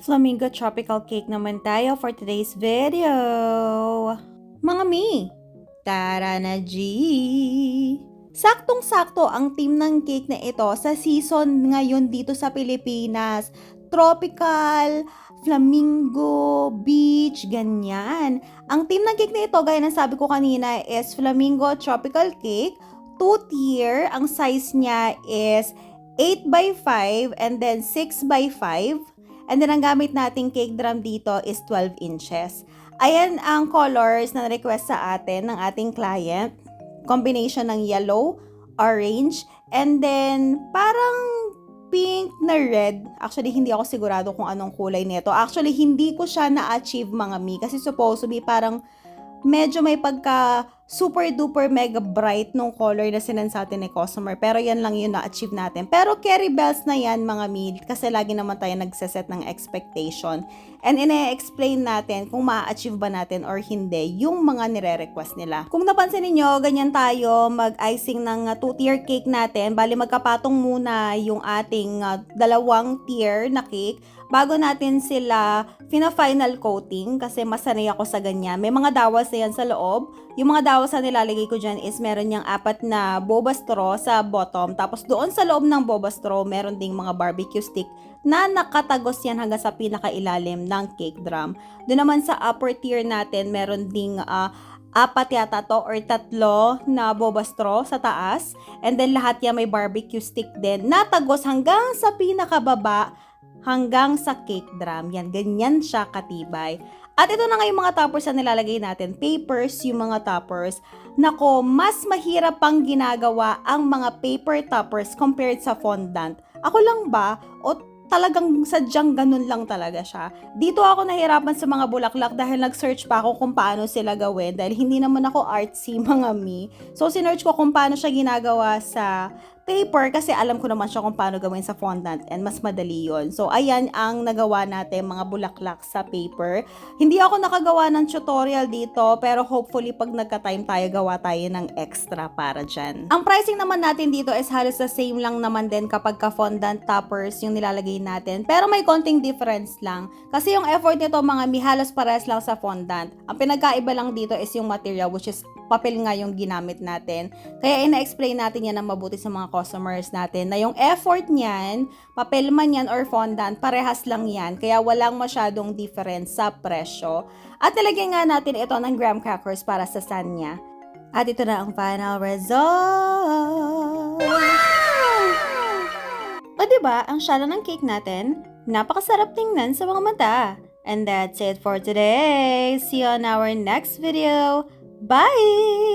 Flamingo tropical cake naman tayo for today's video. Mga mi, tara na G! Saktong-sakto ang team ng cake na ito sa season ngayon dito sa Pilipinas. Tropical, flamingo, beach, ganyan. Ang team ng cake na ito, gaya ng sabi ko kanina, is flamingo tropical cake. 2-tier, ang size niya is 8x5 and then 6x5. And then, ang gamit nating cake drum dito is 12 inches. Ayan ang colors na request sa atin ng ating client. Combination ng yellow, orange, and then parang pink na red. Actually, hindi ako sigurado kung anong kulay nito. Actually, hindi ko siya na-achieve mga mi. Kasi supposed to be parang medyo may pagka super duper mega bright nung color na sinend sa atin ni customer. Pero yan lang yun na-achieve natin. Pero carry bells na yan mga mid. Kasi lagi naman tayo nagsaset ng expectation. And ine-explain natin kung ma-achieve ba natin or hindi yung mga nire-request nila. Kung napansin niyo ganyan tayo mag-icing ng 2-tier cake natin. Bali magkapatong muna yung ating dalawang tier na cake bago natin sila fina-final coating kasi masanay ako sa ganyan. May mga dawas na yan sa loob. Yung mga dawas na nilalagay ko dyan is meron niyang 4 na boba straw sa bottom. Tapos doon sa loob ng boba straw, meron ding mga barbecue stick na nakatagos yan hanggang sa pinakailalim ng cake drum. Doon naman sa upper tier natin, meron ding 4 yata to or 3 na boba straw sa taas. And then lahat yan may barbecue stick din na tagos hanggang sa pinakababa hanggang sa cake drum. Yan, ganyan siya katibay. At ito na nga yung mga toppers na nilalagay natin. Papers, yung mga toppers. Nako, mas mahirap pang ginagawa ang mga paper toppers compared sa fondant. Ako lang ba? O talagang sadyang ganun lang talaga siya. Dito ako nahirapan sa mga bulaklak dahil nag-search pa ako kung paano sila gawin. Dahil hindi naman ako artsy mga mi. So, sinearch ko kung paano siya ginagawa sa paper kasi alam ko naman siya kung paano gawin sa fondant and mas madali yon. So, ayan ang nagawa natin mga bulaklak sa paper. Hindi ako nakagawa ng tutorial dito pero hopefully pag nagka-time tayo, gawa tayo ng extra para dyan. Ang pricing naman natin dito is halos the same lang naman din kapag ka-fondant toppers yung nilalagay natin. Pero may konting difference lang. Kasi yung effort nito mga mi halos pares lang sa fondant. Ang pinagkaiba lang dito is yung material which is papel nga yung ginamit natin. Kaya ina-explain natin yan na mabuti sa mga customers natin na yung effort niyan, papel man yan or fondant, parehas lang yan. Kaya walang masyadong difference sa presyo. At nilagyan nga natin ito ng graham crackers para sa stand niya. At ito na ang final result! O diba, ang shala ng cake natin, napakasarap tingnan sa mga mata. And that's it for today. See you on our next video. Bye!